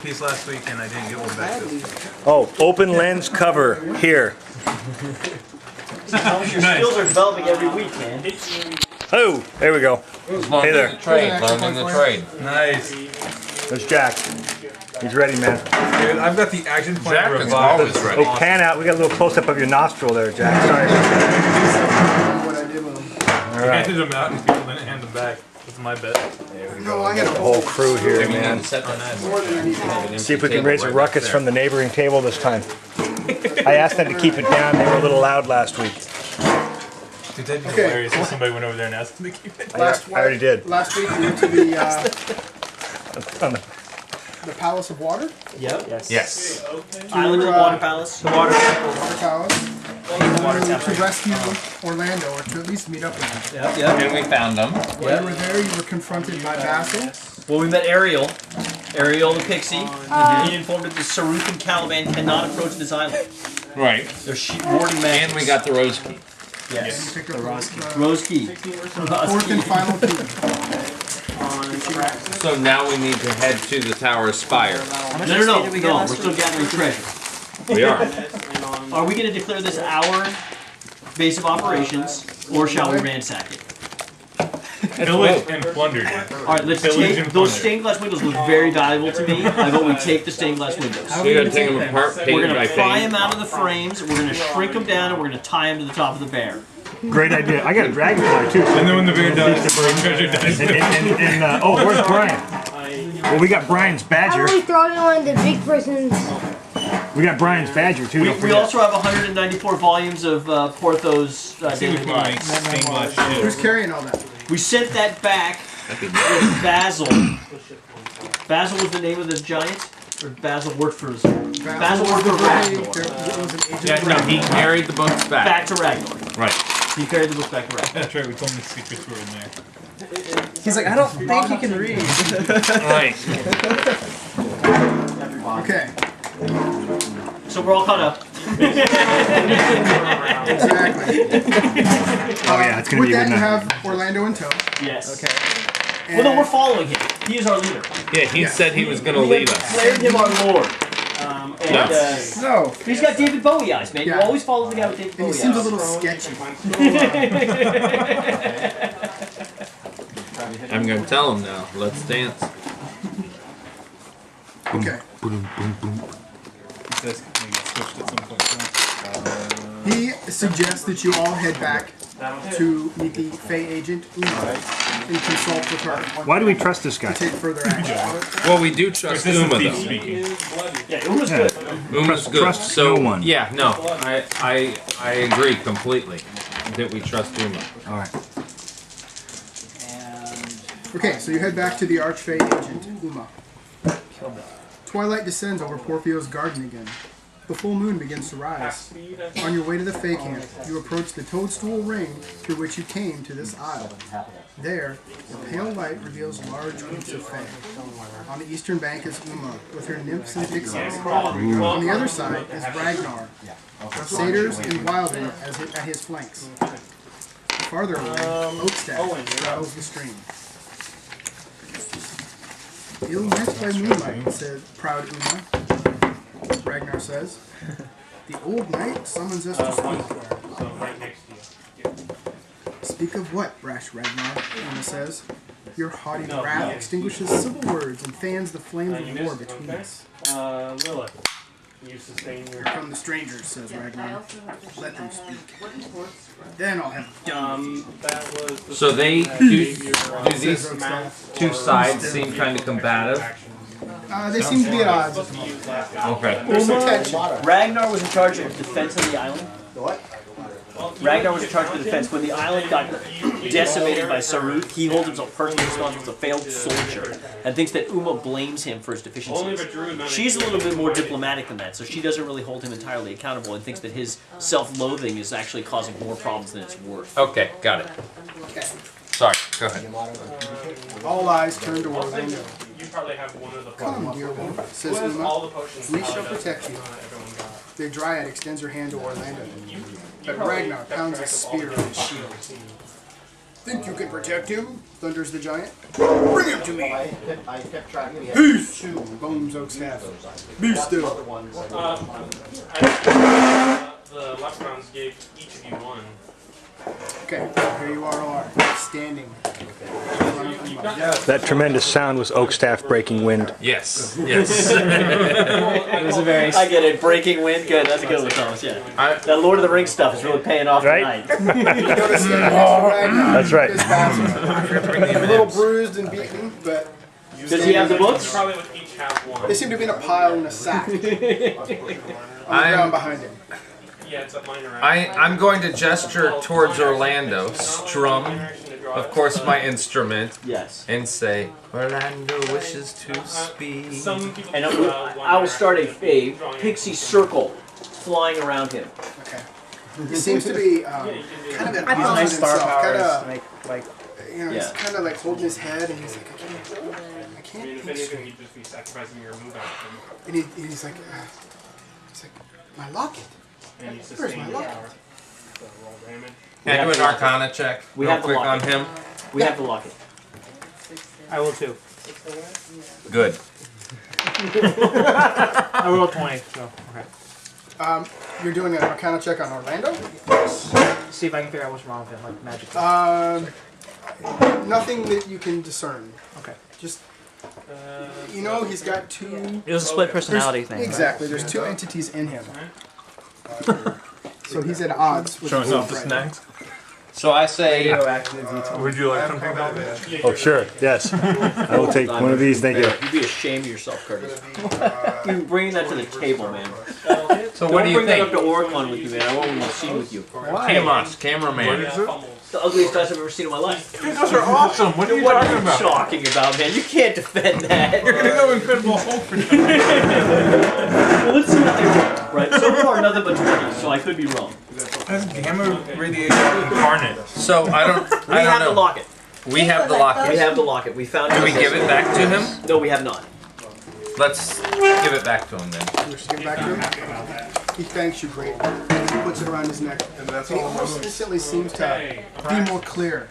piece last week and I didn't get one back this week. Oh, open lens cover here. Your skills are developing every week, man. Oh, there we go. Hey there. Learning the trade. Nice. There's Jack. He's ready, man. Dude, I've got the action plan Jack is revived. always ready. Hey, pan out. We got a little close up of your nostril there, Jack. Sorry. What I did with them. All right. Handed them out and people didn't hand them back. That's my bet. No, I got The whole crew here, man. See if we can raise a ruckus from the neighboring table this time. I asked them to keep it down. They were a little loud last week. Dude, that'd be hilarious if somebody went over there and asked them to keep it. I already did. Last week we went to the Palace of Water. Yep. Yes. Island of the Water Palace. The Water Temple. Water Palace. To rescue Orlando, or to at least meet up with him. Yep, yep. And we found them. When you were there, you were confronted by Basil. Well, we met Ariel. Ariel the Pixie. He informed us that Saruk and Caliban cannot approach this island. Right. They're warding man. And we got the rose key. Yes. You picked up the Rose key. fourth and final key. So now we need to head to the Tower of Spires. No, we're still gathering treasure. We are. Are we going to declare this our base of operations, or shall we ransack it? Pillage and plundered. Alright, let's Pillage take and those plunder. stained glass windows look very valuable to me. I vote we take the stained glass windows. We're going to take them apart, We're page going by to pry page. them out of the frames, we're going to shrink them down, and we're going to tie them to the top of the bear. Great idea. I got a dragonfly too. And then when the bear dies, the treasure dies. Oh, where's Brian? Well, we got Brian's I'm badger. only throwing on the big person's. We got Brian's badger too. Don't We forget. also have 194 volumes of Porthos Daily Lives. Who's carrying all that? We sent that back with Basil. Basil was the name of the giant? Or Basil worked for Basil worked for Ragnor. Yeah, no, he carried the books back. Back to Ragnor. Right. He carried the books back to Ragnor. That's right, we told him the secrets were in there. He's like, I don't think you can read. Right. Okay. So we're all caught up. Exactly. Oh yeah, it's gonna With be a that, good you night. have Orlando in tow. Yes. Okay. Well, no, we're following him. He is our leader. Yeah, he said he was going to We lead have us. declared him our lord. And No. he's got David Bowie eyes, man. You Yeah. always follow the guy with David And Bowie he seems a eyes. little sketchy. I'm going to tell him now. Let's dance. Okay. He suggests that you all head back to meet the Fey agent Uma and consult with her Why do we trust this guy? to take further action. Well, we do trust This is Uma, thief though. speaking. Yeah, Uma's good. Uma's good. Trust So, no one. yeah, no, I agree completely that we trust Uma. All right. Okay, so you head back to the Archfey agent Uma. Twilight descends over Porfio's garden again. The full moon begins to rise. On your way to the Fey camp, you approach the toadstool ring through which you came to this isle. There, the pale light reveals large groups of Fey. On the eastern bank is Uma, with her nymphs and pixies. On the other side is Ragnar, with satyrs and wildling at his flanks. Farther away, Oakenstaff straddles the stream. Ill met by moonlight, said proud Uma. Ragnar says. The old knight summons us to speak. Speak of what, brash Ragnar? Uma says. Your haughty wrath extinguishes civil words and fans the flames of war between us. Lilith, you sustain your... Here come the strangers, says Ragnar. Let them speak. Then I'll have done. That was the So they do these two sides seem kind of combative. They seem to be at odds. Okay. There's some tension. Ragnar was in charge of defense of the island. What? Ragnar was in charge of the defense. When the island got decimated by Saruk, he holds himself personally responsible as a failed soldier and thinks that Uma blames him for his deficiencies. She's a little bit more diplomatic than that, so she doesn't really hold him entirely accountable and thinks that his self-loathing is actually causing more problems than it's worth. Okay, got it. Sorry, go ahead. All eyes turn to Orlando. You probably have one of the Come, dear one, says Uma. We shall protect you. The Dryad extends her hand to Orlando, but Ragnar pounds his spear on his shield. Think you can protect him? Thunders the giant. Bring him to me! I kept track. Peace! Bones Oakenstaff. Be still. The leprechauns gave each of you one. Okay, here you all are, standing. That tremendous sound was Oakenstaff breaking wind. Yes. Yes. It was a very. I get it. Breaking wind. Good. That's a good one, Thomas. Yeah. That Lord of the Rings stuff is really paying off Right? tonight. That's right. A little bruised and beaten, but Does he have the books? Probably would each have one. they seem to be in a pile in a sack on the ground behind him. Yeah, it's up mine around. I'm going to gesture towards Orlando, strum, of course, my instrument, Yes. and say, Orlando wishes to speak. Some people And do, I will start a pixie circle flying around him. Okay. He seems to be kind of at odds with Star himself. powers Kind to make like. of, he's Yeah. kind of like holding his head, and he's like, I I mean, can't if think anything, straight. you'd just be sacrificing your move action. And he's like, my locket. And you Where's sustain my your locket? power. So roll damage. Can I do an Arcana check We real have the quick on locket. him? We have the locket. I will too. Good. I rolled 20, so okay. You're doing an Arcana check on Orlando? See if I can figure out what's wrong with him, like magic. Nothing that you can discern. Okay. Just, he's got two. It was a split personality thing. Exactly. There's two entities in him. So he's at odds with Showing the off the right snacks. So I say, Would you like something, David? Oh, sure. Yes. I will take one of these. Thank you. You'd be ashamed of yourself, Curtis. You're bringing that to the table, man. so what do you Bring that up think? to Oricon with you, man. I won't even scene with you. Cameras, cameraman. The ugliest dice I've ever seen in my life. Dude, those are awesome. What are you What talking are you about? talking about, man? You can't defend that. You're gonna go Incredible Hulk for sure. Well, let's see what they roll. Right, so far nothing but 20, so I could be wrong. That's gamma radiation incarnate. So I don't We have know. the locket. We have the We locket. have the locket. We found it. Do we give it back to him? No, we have not. Let's give it back to him then. Just give it back to him. He thanks you greatly. He puts it around his neck. And he almost instantly seems to be more clear,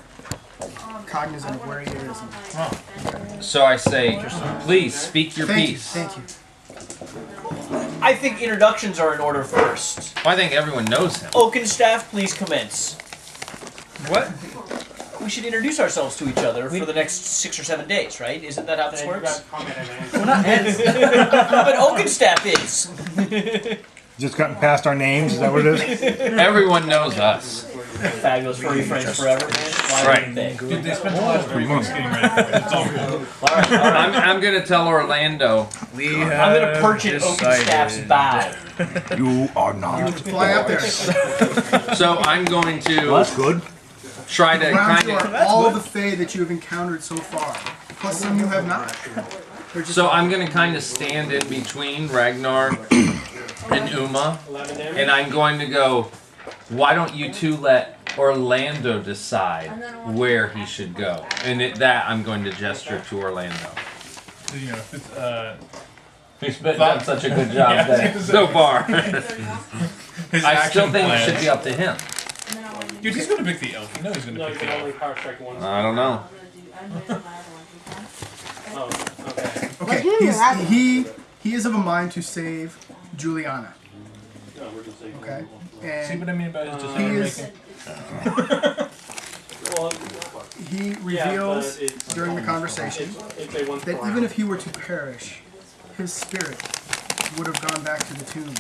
cognizant of where he is. So I say, please speak your Thank you. piece. Thank you. I think introductions are in order first. Well, I think everyone knows him. Oakenstaff, please commence. What? We should introduce ourselves to each other for the next 6 or 7 days, right? Isn't that how this works? We're not ends. But Oakenstaff is. Just gotten past our names. Is that what it is? Everyone knows us. Fabulous furry friends forever, man. Why Right. wouldn't they? Dude, they spent the last 3 months getting ready for it. It's all cool. All right, all right. I'm gonna tell Orlando. We I'm gonna perch in Oakenstaff's bow. You are not. Fly up there. So I'm going to That's good. try to Around kind you of. are all the Fae that you have encountered so far, plus some you have not. They're just So I'm gonna kind of stand in between Ragnar and Uma, and I'm going to go. Why don't you two let Orlando decide where he should go? And that I'm going to gesture to Orlando. You know, it's, He's done such a good job Yeah, there so far. his I still action think it plan. should be up to him. Dude, he's gonna pick the elf. You know he's No, gonna you pick can the only elf. power strike once. I don't know. Oh, okay. okay. He is of a mind to save Juliana. Okay, See what I and mean about his he decision is. making? Well, He yeah, reveals but it's, during the conversation it's a once that per even round. if he were to perish, his spirit would have gone back to the tomb.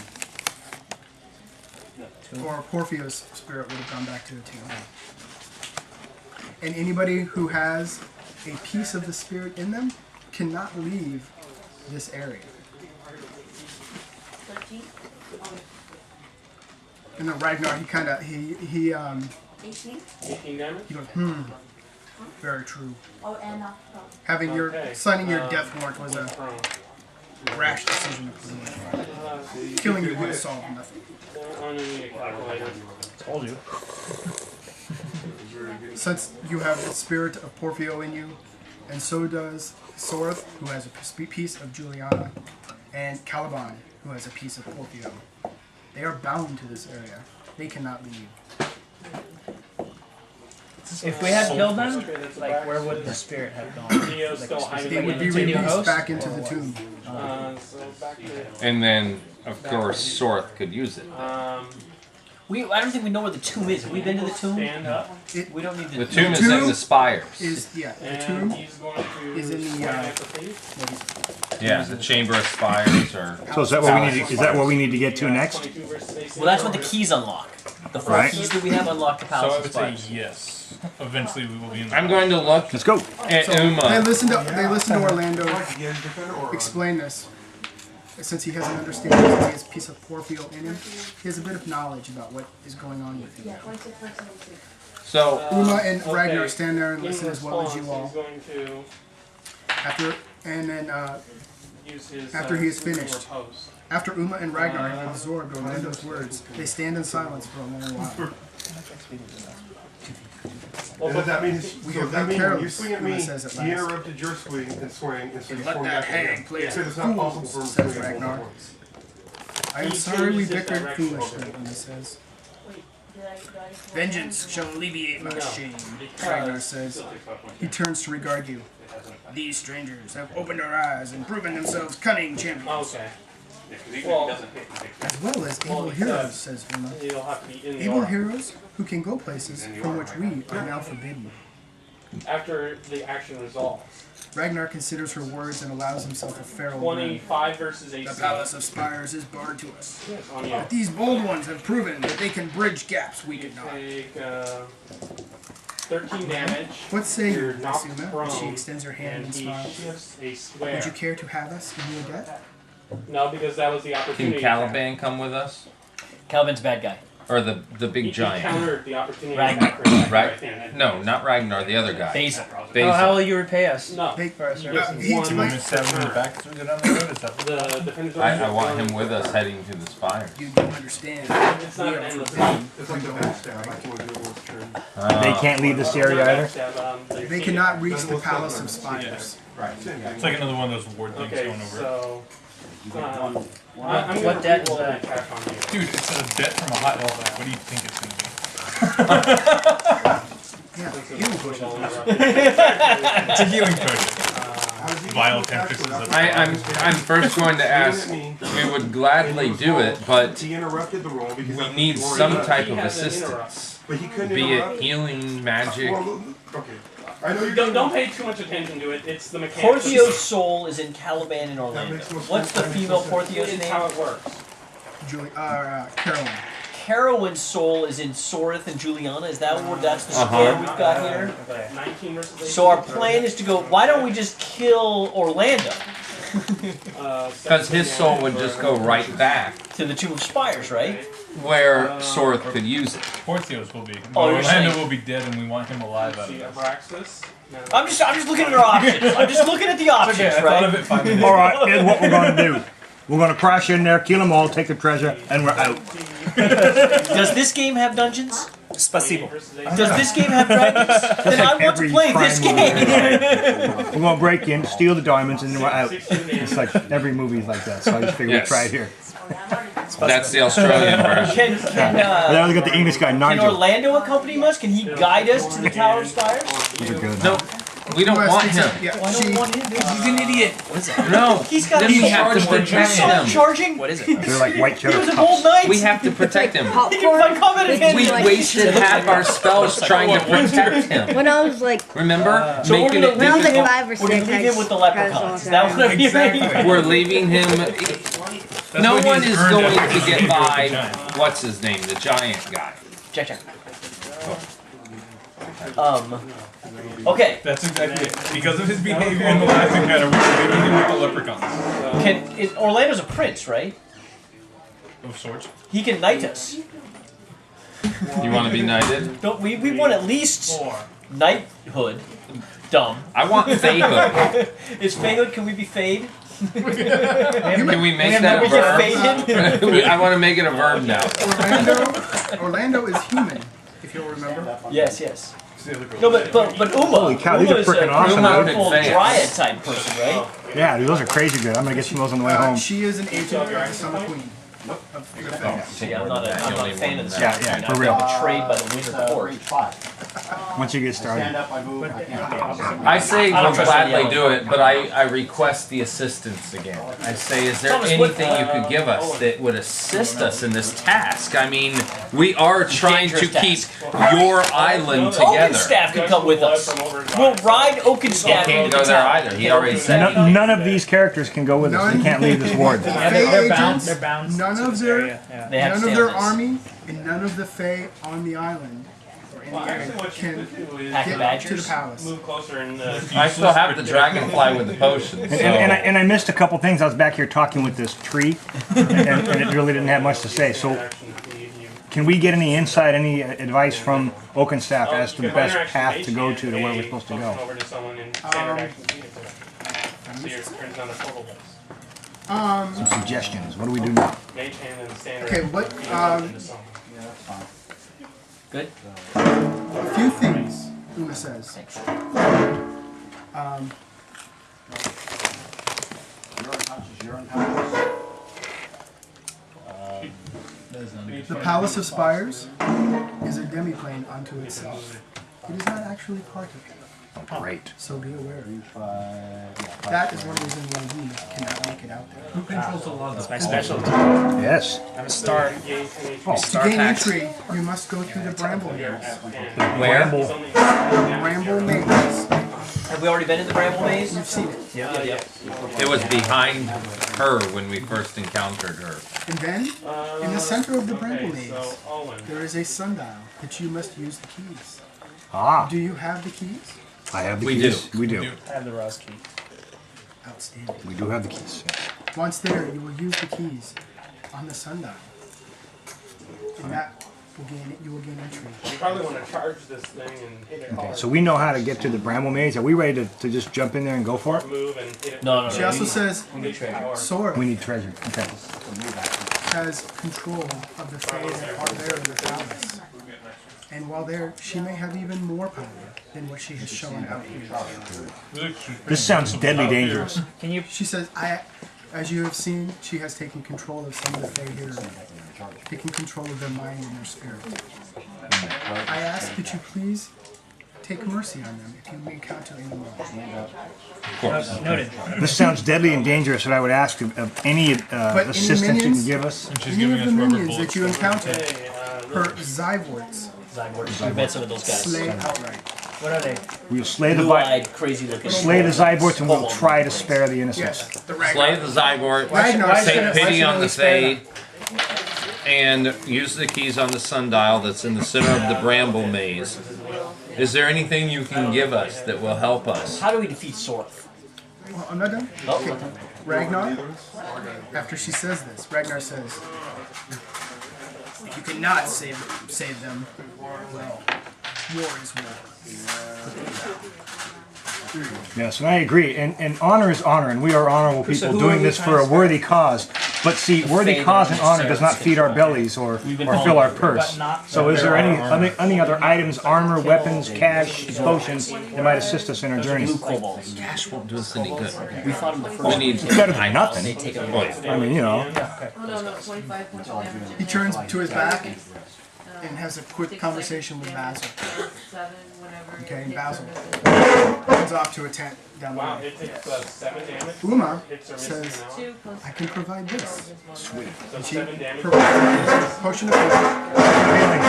Or Porpheo's spirit would have gone back to the tomb. And anybody who has a piece of the spirit in them cannot leave this area. And then Ragnar, he 18 damage? he goes, very true. Oh, and Having your, Okay, signing your death warrant was a Prone. rash decision. Killing you would solve nothing. I'm gonna need a calculator. Told you. Since you have the spirit of Porpheo in you, and so does Soreth, who has a piece of Juliana, and Caliban, who has a piece of Porpheo. They are bound to this area. They cannot leave. Is this If we had killed them, like where would the spirit have gone? Neo's still hiding. They would be released back into the tomb. So back to, And then, of course, Sorth could use it. I don't think we know where the tomb is. Have we been to the tomb? stand up. We don't need The to. tomb is in the spires. The tomb He's going to is in the swing at the thief. Yeah, the Chamber of Spires, or So is that what we need? Is that what we need to get to next? 22 versus AC. Well, that's what the keys unlock. The 4 Right. keys that we have unlock the So I Palace of would say Spires. yes. Eventually we will be in the I'm going to look Let's go. at They Uma. listen to Orlando explain this. Since he has an understanding, since he has a piece of Porphyro in him, he has a bit of knowledge about what is going on with him. So, Uma and Okay. Ragnar stand there and listen In as well as you response, all. He's going to use his, After he is finished. repose. After Uma and Ragnar have absorbed Orlando's words, they stand in silence for a long while. Does that mean We so have does that been mean when you careless, swing at Uma me, says at he last. interrupted your swing, and so you Let swung that back at hang him. play He said it's not possible for him to says swing at both Ragnar. at once. I am He sorry we changes his bickered direction. foolishly, Uma says. Vengeance shall alleviate my shame, Ragnar says. He turns to regard you. These strangers have opened our eyes and proven themselves cunning champions. Okay. Well, As well as able heroes, says Uma. you'll have to be in the Able aura. heroes who can go places from which we are now forbidden. After the action resolves. Ragnar considers her words and allows himself a feral grin. 25 versus AC. The Palace of Spires is barred to us. On you. But these bold ones have proven that they can bridge gaps we could not. Take 13 damage. What say you, You're knocked Asuma? prone, She extends her hand and and he smiles. shifts a square. Would you care to have us in your debt? No, because that was the Can opportunity. Caliban come with us? Calvin's a bad guy. Or the big He giant? countered the opportunity. Ragnar. No, not Ragnar, the other guy. Basil. Basil. Oh, how will you repay us? No. They, For our services? he One explains, Stab him in the back as we go down the road. Is that The defenders I want him with us heading to the spires. you don't understand. It's not We an are endless forbidden. game. It's like the backstab. I can do it once turn. They can't leave this area either. They cannot reach the Palace of Spires. it's like another one of those ward things Okay, going over. so. I'm What gonna debt roll is the that? attack on you. Dude, it's a debt from a hot elf. What do you think it's gonna be? Yeah, healing potion. It's a healing potion. Vile temptress is a I'm first going to ask. We would gladly do it, but He interrupted the roll because we I need was some worried. type He of has an assistance. But he couldn't Be interrupt. it healing, magic. Well, okay. I know you're Don't pay too much attention to it. It's the mechanics. Porthio's soul is in Caliban and Orlando. makes most What's the sense. female Porthio's It's how name? it works. Carolyn. Carowin's soul is in Sorith and Juliana. Is that what that's the Uh-huh. square we've got here? 19 versus 18. So our plan is to go. Why don't we just kill Orlando Because his soul would just go right back to the Tomb of Spires, right? where Sorth could use it. Porthios will be. Oh, you're Orlando saying- will be dead, and we want him alive out of See this. Abraxas. No. I'm just looking at our options. I'm just looking at the options, I thought of right? it 5 minutes. All right, here's what we're gonna do. We're gonna crash in there, kill them all, take the treasure, and we're out. Does this game have dungeons? Spasibo. Does this game have dragons? Then I want to every play this crime movie. game. We're gonna break in, steal the diamonds, and then we're out. 16 damage. It's like every movie's like that, so I just figured Yes. we'd try it here. That's the Australian version. Can And then we got the English guy, can Nigel. Orlando accompany us? Can he guide us to the Tower of Spires? Those are good. No, we don't want him. Yeah, I don't want him. He's an idiot. No, He's got then a we have to sword. protect Sword him. charging. What is it? They're like white He cheddar was a puffs. bold knight. We have to protect him. He can fight combat against We him. wasted half our spells trying to protect him. When I was like, Remember? So we're Making gonna it when I was like difficult. 5 or 6, We're gonna leave him with the leprechauns. Is that what I'm hearing? We're leaving him. That's No what one he's is earned going after to he's get been broken by. giant. What's his name? The giant guy. Check. Okay. That's exactly it. Because of his behavior in the last encounter, we're leaving him with the leprechauns. Orlando's a prince, right? Of sorts. He can knight us. You want to be knighted? Don't we want at least knighthood. Dumb. I want Fayhood. Is Fayhood? Can we be Fayed? Can we make that We a can fade verb? him. I want to make it a verb now. Orlando is human, if you'll remember. Yes. No, but Uma. Holy cow, these are Uma's frickin' a awesome, powerful dude. dryad type person, right? Yeah, dude, those are crazy good. I'm gonna get some of those on the way home. She is an agent of the Summer Queen. See, I'm not a fan of this. Yeah, kind of yeah, thing. for I've real. been betrayed by the Winter Court. Once you get started. Stand up, I move. I can't. I say I don't we'll trust gladly the do it, but I request the assistance again. I say, is there Thomas, anything what, you could give us that would assist us in this task? I mean, we are trying to keep your island together. Oakenstaff can come with us. We'll ride Oakenstaff. He can't go there either. He already said None of these characters can go with us. They can't leave this ward. Yeah, Fae they're bound. agents, They're bound. none to of this their- area. Yeah. They have None to of stay their on this. army and none of the Fae on the island or in the area can Pack of get to the badgers. palace. Move closer and. I still have the dragonfly with the potion. So. And I missed a couple things. I was back here talking with this tree, and it really didn't have much to say. So, can we get any insight, any advice from Oakenstaff as to the best path to go to where we're supposed to go? Over to someone in standard action unit. So your turn's on the total dice. Some suggestions. What do we do now? Mage hand and standard. Okay, what, action into someone. Good. A few things, Uma says. You're unconscious. You're unconscious. The Palace of Spires is a demiplane unto itself. It is not actually part of it, Great. so be aware. That is one reason why we cannot make it out there. Who controls the law? That's my specialty. Yes. I'm a star. To gain entry, you must go through the Bramble Maze. Where? Bramble Maze. Have we already been in the Bramble Maze? You've seen it. Yep. It was behind her when we first encountered her. And then, in the center of the Bramble Maze, So Owen. there is a sundial that you must use the keys. Ah, Do you have the keys? I have the We keys. do. We do. I have the Ross key. Outstanding. We do have the keys. Once there, you will use the keys on the sundial. And that will you will gain entry. You probably want to charge this thing and hit it Okay, hard. so we know how to get to the Bramble Maze. Are we ready to just jump in there and go for it? Move and hit it. No. She also says, Power. Sora We need treasure. Okay. has control of the Fae that are there in the palace. And while there, she may have even more power than what she has shown out here. This sounds deadly dangerous. Can you? She says, as you have seen, she has taken control of some of the Fae here, taking control of their mind and their spirit. I ask that you please take mercy on them if you encounter any more. Of course. Noted. This sounds deadly and dangerous, and I would ask of any any assistance you can minions? give us. Any of the minions that you encounter, her Zyvorts, We met some of those guys. slay outright. What are they? We'll slay the Blue-eyed, crazy looking. slay the Zyborts, and we'll try to spare the innocents. Yes, the Ragnor. Slay the Zybort, Ragnor take says, pity on the spare Fae, and use the keys on the sundial that's in the center of the Bramble Maze. Is there anything you can give us that will help us? How do we defeat Sorth? Well, I'm not done. Oh, Okay. Ragnar, after she says this, Ragnar says, if you cannot save them, well, war is war. Yes, and I agree. And honor is honor, and we are honorable people doing this for a worthy cause. But see, worthy cause and honor does not feed our bellies or fill our purse. So is there any other items, armor, weapons, cash, potions that might assist us in our journey? Blue kobolds. Cash won't do us any good. We fought them the first We need Better than nothing. They take it away. I mean, you know. He turns to his back and has a quick conversation with Basil. Okay, and Basil runs off to a tent down the Wow, way. it takes 7 damage. Uma Hits a miss says, for an hour. I can provide this. So She 7 damage. provides a potion of healing.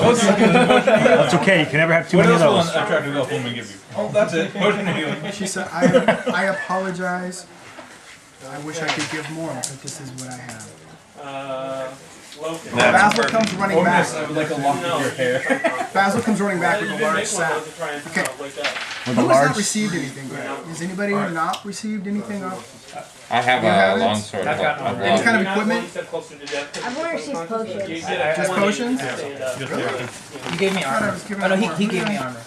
That's okay. You can never have too many of those. I tried to go home and give you. Oh, that's it. Potion of healing. She said, I apologize. I wish I could give more, but this is what I have. Loken. Basil comes running back. I would like a lock of your hair. Basil comes running back with You a did large make one sack. of those to try and Okay. wake up. With a Who has not large. received anything yet? Has anybody not received anything of I have You have a it? longsword. I've got I've one. any kind of Not equipment? one step closer to death. I've only received potions. You did a Just 20 potions? stand up. You gave me I thought I armor. was giving Oh no, more. he gave me armor.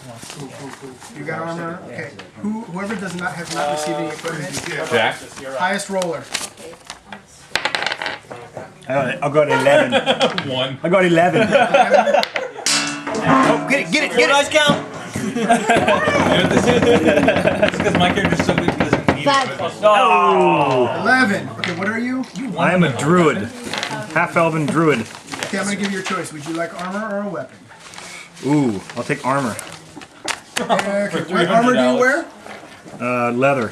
You got armor? Okay. Whoever has not received any equipment, Jack? You're up. highest roller. I got 11. 1. I got 11. Oh, get it. Guys count. It's because my character's so good he doesn't need it. 11. Okay, what are you? I am a druid. Half-elven druid. Okay, I'm gonna give you your choice. Would you like armor or a weapon? Ooh, I'll take armor. Okay, what armor do you wear? Leather.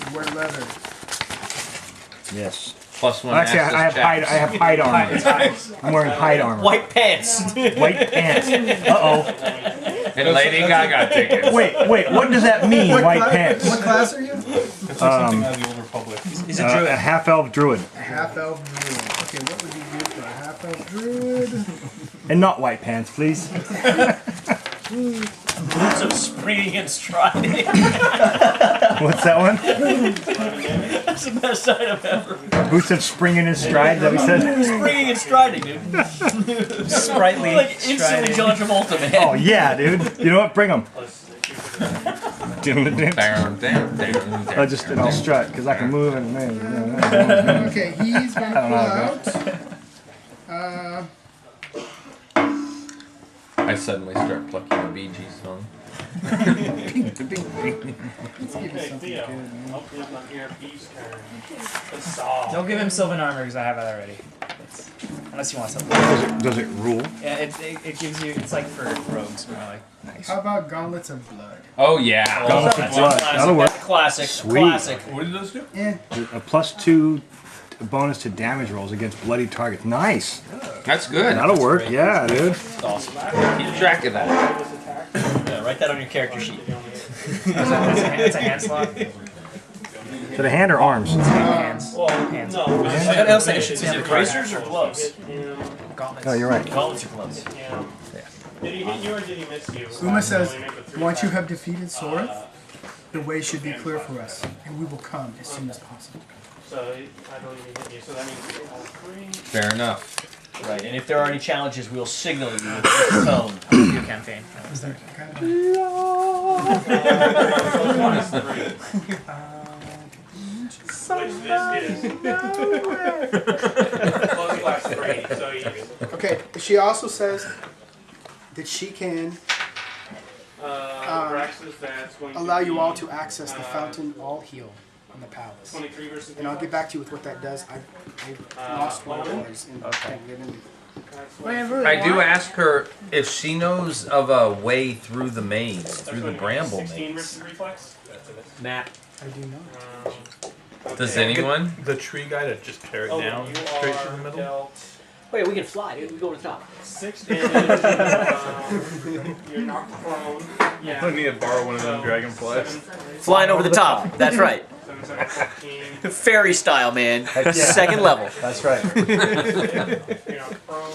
You wear leather. Yes. +1. Actually, I have hide armor. I'm wearing hide armor. White pants. White pants. Uh-oh. And Lady Gaga tickets. Wait, what does that mean, white pants? What class are you? It's like something out of the Old Republic. He's a druid. A half-elf druid. A half-elf druid. Okay, what would you do for a half-elf druid? And not white pants, please. Boots of springing and striding. What's that one? That's the best item ever. Boots of springing and stride, that we said? Springing and striding, dude. Sprightly. Like instantly John Travolta, man. Oh, yeah, dude. You know what? Bring them. I'll strut, because I can move and... Okay, he's going to pull out... I suddenly start plucking a Bee Gees song. Let's give you Okay, something Theo. good, man. Hopefully I'm not here. Beef's turn. Don't give him Sylvan armor because I have it already. Unless you want something. Does it rule? Yeah, it gives you. It's like for rogues, more like. Nice. How about Gauntlets of Blood? Oh yeah. Gauntlets of Blood. That'll work. Classic. Sweet. Classic. What did those do? Eh. A +2 bonus to damage rolls against bloody targets. Nice. That's good. That'll work. Yeah, dude. That's awesome. Keep track of that. Yeah, write that on your character sheet. That's a hand slot. To the hand or arms? Hands. Well, Hands. no. What else is it? Bracers or gloves? Gauntlets. Oh, you're right. Gauntlets or gloves? Yeah. Did he hit you or did he miss you? Uma says, Only make it 3 once you attacks. have defeated Soreth, the way should be clear for us, and we will come as soon as possible. So I believe he hit you. So that means you all 3. Fair enough. Right, and if there are any challenges, we'll signal you with this tone. Your campaign. Which this is. +3, so you. Okay, she also says that she can Brax says that's going to allow you be, all to access the fountain all heal in the palace. 23 versus And I'll get back to you with what that does. I lost my boys and I do ask her if she knows of a way through the maze, through the bramble 16 maze. versus reflex. Matt. I do not. Does anyone? The tree guy to just tear it Oh, down you straight are through the middle? dealt Wait, we can fly, dude. We go to the top. 6 damage. You're knocked prone. Yeah. I need to borrow one of them dragonflies. Flying over the top. That's right. 7, 7, 14. Fairy style, man. Second level. That's right. You're knocked prone.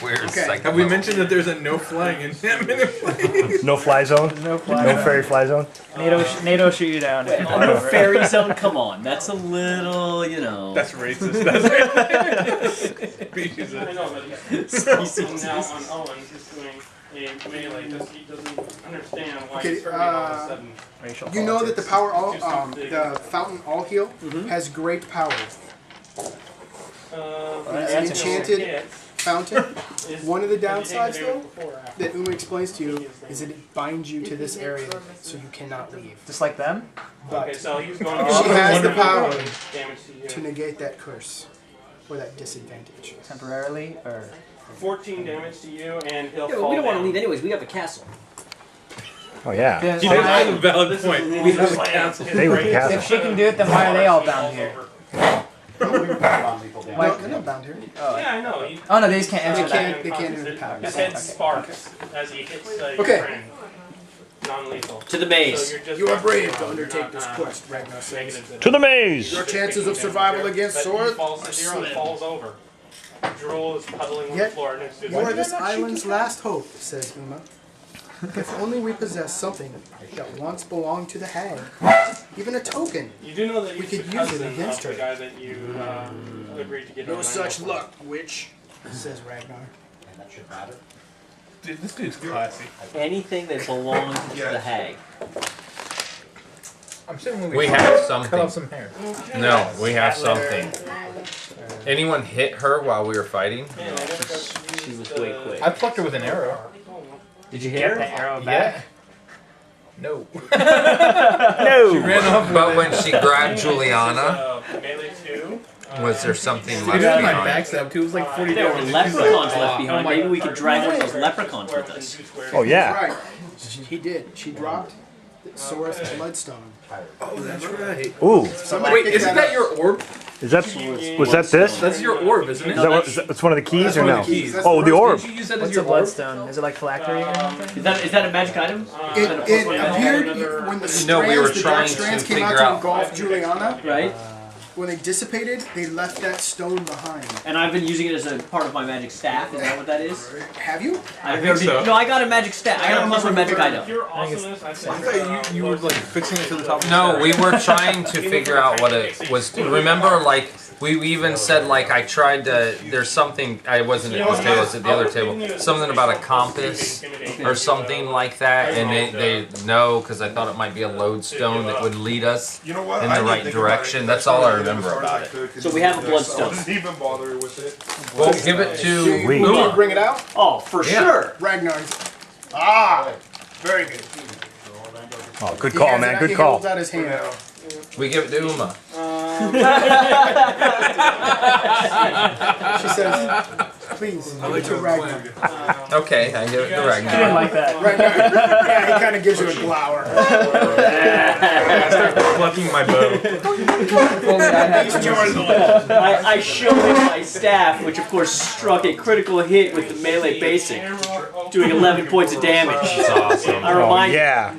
Where's Okay. like Have we mentioned that there's a no flying in that minute? No fly zone? No fly. No fairy fly zone? NATO shoot you down. Oh, fairy zone? Come on. That's a little, you know. That's racist. That's I know, but he's now on Owen. He's doing a melee. He doesn't understand why Okay, he's hurting all of a sudden. You know that the power all, the fountain all heal has great power. It's an enchanted fountain. One of the downsides, though, that Uma explains to you is that it binds you to this area, so you cannot leave. Just like them. Okay, But so he's going she has the power damage to you. to negate that curse or that disadvantage. Temporarily, or 14 damage to you, and he'll Yeah, fall but we don't want to down. leave anyways. We have a castle. Oh, yeah. Then You why- have a valid point. We have a Slam. castle. They would if castle. she can do it, then why are they all bound here? No, they're not bound here. Yeah, I know. He, Oh no, they just can't enter They that. can't enter the power. his head sparks as he hits your Okay. friend. Non-lethal. To the So maze. you're just You are brave not, to undertake not, this quest, Ragnar says. negatives. To the maze! Your chances of survival against But he Soreth falls are to 0 and slim. falls over. Drool is puddling on the Yet, floor next to his You are this island's last hope, says Uma. If only we possess something that once belonged to the hag, even a token. You do know that We he's could the use it cousin against of the her. guy that you agreed to get No on. such luck, witch, says Ragnar. And that should matter. Dude, this dude's classy. Anything that belongs to the hag. I'm saying when We cut have off something. some hair. No, we have something. Anyone hit her while we were fighting? She was way quick. I plucked her with an arrow. Did you Get hear the her? arrow Yeah. back. No. No! She ran off with But when she grabbed Juliana, Melee 2. Was there something Dude, left my behind? backstab too was like 40 There were damage. leprechauns left behind. Maybe we could drag one of those leprechauns with us. Oh yeah. Right. He did. She dropped Sora's bloodstone. Oh, that's right. Ooh. Somebody Wait, picked isn't that your orb? Is that was that this? That's your orb, isn't it? Is that, it's one of the keys That's or one of no? the keys. Oh, the orb. Did you use that as What's a your orb? bloodstone? Is it like phylactery or anything? Is that a magic item? It appeared when the strands, No, we were the trying dark to strands came out figure to out- engulf Juliana. Right? When they dissipated, they left that stone behind. And I've been using it as a part of my magic staff. Is that what that is? Have you? I think so. No, I got a magic staff. I got a plus one magic item. Pure awesomeness, I I thought you were like fixing it to the top of No, the we were trying to figure out what it was. Remember, like, we even said, like, I tried to, there's something, I wasn't at this table, I was at the other table, something about a compass or something like that, and they no, because I thought it might be a lodestone that would lead us You know what? in I the didn't right think about direction. it. That's all I As remember far as about I it. could, 'cause So we have a I bloodstone. didn't even bother with it. We'll give it to Sweet. Will you Uma. bring it out? Oh, for Yeah. sure. Ragnar. Ah! Very good. Oh, good He call, has man. it- Good he call. holds out his hand. We give it to Uma. She says, please, give it to Ragnar. Okay, I give it to I didn't Ragnor. like that. Ragnar, yeah, he kind of gives you a glower. plucking my bow. I show him my staff, which of course struck a critical hit with the melee basic, doing 11 points of damage. That's awesome. I Oh remind yeah.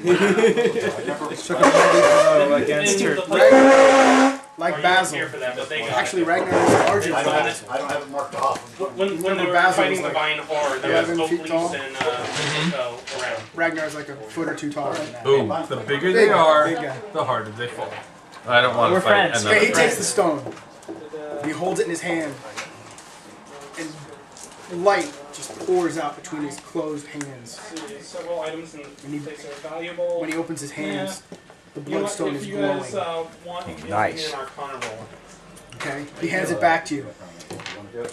Against her. Ragnar, like Basil. for that, but they got Actually, Ragnar is larger than Basil. I don't have it marked off. when they Remember were Basil fighting was the like Vine Horde, there 11 was feet Oakleys tall? and around. Ragnar's like a foot or two taller. Ooh, The bigger Big they guy, are, big guy. the harder they fall. I don't want We're to fight friends. another Okay, he takes dragon. the stone. He holds it in his hand. And light just pours out between his closed hands. Several items in he- place that are valuable. When he opens his hands, the You know what, bloodstone if is you guys glowing. want, you can Nice. give me an Arcana roll. Okay? He hands it back to you.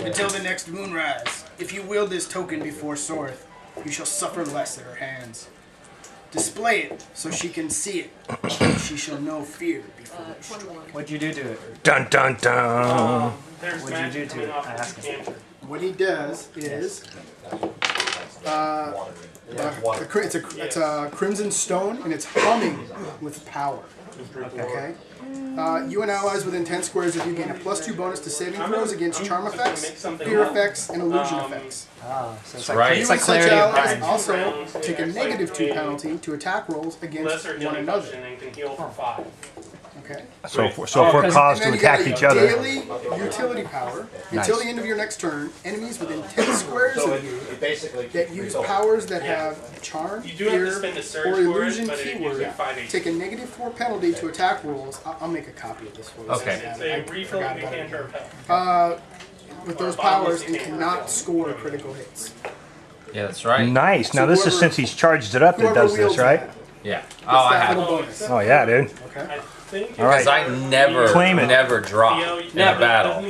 Until the next moonrise, if you wield this token before Sorth, you shall suffer less at her hands. Display it so she can see it. She shall know fear before it. What'd you do to it? Dun dun dun. There's What'd you magic do to coming it? off I of asked the cantrip. What he does is, it's a crimson stone and it's humming with power. Okay. You and allies within 10 squares of you gain a +2 bonus to saving throws against charm effects, fear effects, and illusion effects. Ah, so it's Right. like, You it's and like such clarity of allies mind. also take a -2 penalty to attack rolls against Lesser one healing another. potion and can heal for 5. Okay. So if we're caused to And then you attack get a each other. daily utility power. Until the end of your next turn, enemies within 10 squares of you Basically, that use powers that have charm, You do have to fear, spend a surge or for it, illusion but it gives keyword you 5 HP. take a -4 penalty to attack rolls. I'll make a copy of this for you. Okay. It's a refill of your cantrip health. With those powers and cannot score critical hits. Yeah, that's right. Nice. Now So this is whoever- since he's charged it up that Whoever does this, wields right? that Yeah. gets Oh, I that have. little bonus. Oh yeah, dude. I think All right. Because I never, Claim it. never drop in a battle.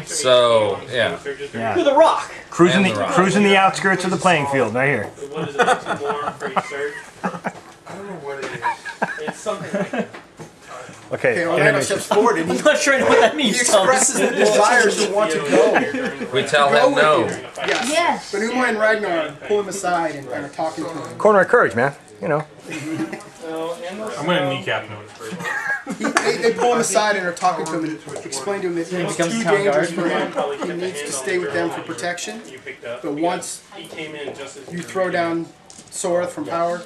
So, yeah. Yeah. to the rock. Cruising And the rock. cruising the outskirts of the playing field right here. What is it? 2 more for each surge? I don't know what it is. It's something like that. Okay. Okay, Orlando steps forward and I'm not sure I know what that he means, expresses the Thomas. desire to want to go. We tell Go him with no. you. Yes. Yes. But Uma and Ragnar pull him aside and are talking to him. Corner of courage, man. You know. I'm gonna kneecap him. They pull him aside and are talking to him and explain to him that it's becomes too town dangerous guard. for him. He needs to stay with them for protection. You picked up. But once He came in just as you throw down Sorth from power,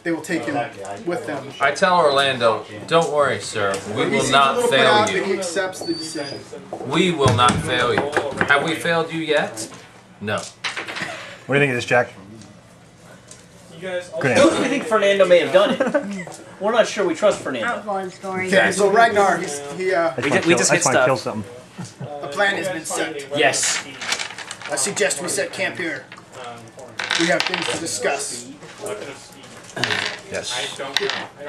they will take him with them. I tell Orlando, don't worry, sir. We He will seems a not little put fail out, but he you. accepts the decision. We will not fail you. Have we failed you yet? No. What do you think of this, Jack? You guys Good We answer. think Fernando may have done it. We're not sure we trust Fernando. Outlaw story. Okay, so Ragnar, I just want we just to hit kill stuff. something. a plan has been set. Yes. I suggest we set camp here. We have things to discuss. Yes.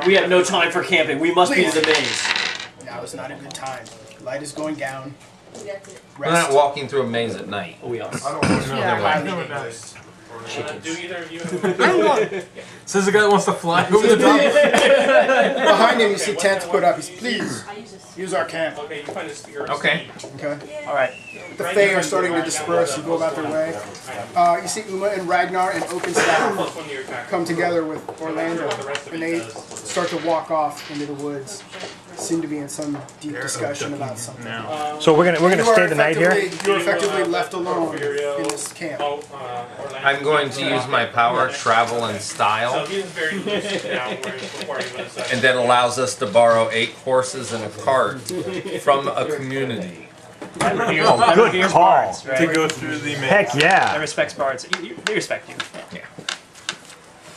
We have no time for camping. We must be to the maze. Now is not a good time. Light is going down. We're not walking through a maze at night. Oh, we are. I don't know. Highly No, dangerous. Do either of you have Says the guy that wants to fly over the top. Behind him, you see tents put up. He's please use our camp. Okay, you find a spear. Okay. Okay. All right. The Fae are starting to disperse. You go about their way. You see Uma and Ragnar and Oakenstaff come together with Orlando, and they start to walk off into the woods. Seem to be in some deep discussion about something. So we're gonna stay the night here. You're effectively left alone in this camp. I'm going to use my power, travel, and style, and that allows us to borrow 8 horses and a cart from a community. Oh, good call. To go through the maze. Heck I yeah. respect bards. They respect you. Yeah.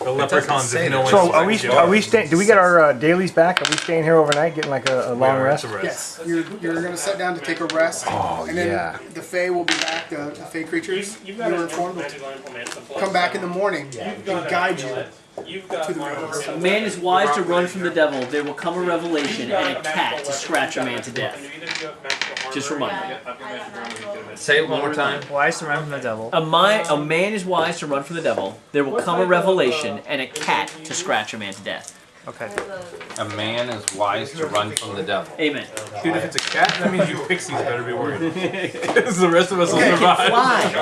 The leprechauns say if no that. one So are we staying? Do we get our dailies back? Are we staying here overnight, getting like a long rest? Yes, you're going to sit down to take a rest, and then yeah. the Fae will be back. The Fae creatures you got were informed will come back in the morning and guide you to the maze. A man is wise to run from the devil. There will come a revelation and a cat to scratch a man to death. Just remind me. Say it one more time. Wise to run from the devil. A man is wise to run from the devil. There will come a revelation and a cat to scratch a man to death. Okay. A man is wise to run from the devil. Amen. Dude, if it's a cat, that means you pixies better be worried. Because the rest of us will survive. Fly.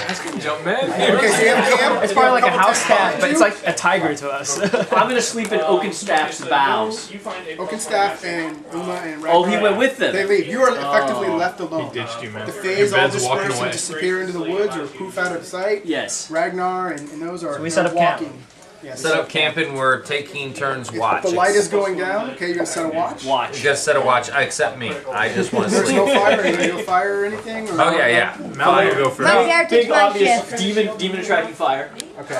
That's gonna jump, man. Okay, so you have camp. It's probably like a couple house tents cat, behind but you. it's like a tiger to us. I'm gonna sleep in Oakenstaff's boughs. Oakenstaff and Uma and Ragnar. Oh, he went with them. They leave. You are effectively left alone. Ditched you, man. The Faes all Bed's walking disperse away. and disappear into the woods or poof out of sight. Yes. Ragnar and those are So we set up camp. walking. Yeah, Set up camp and we're taking turns If watch. the light is going down, okay, you're going to set a watch. Watch. Just set a watch, except me. I just want to There's no sleep. fire. Are you going to go fire or anything? Or Oh, yeah. Mallory will go first. My dad took Big my obvious shift. demon attracting fire. Okay.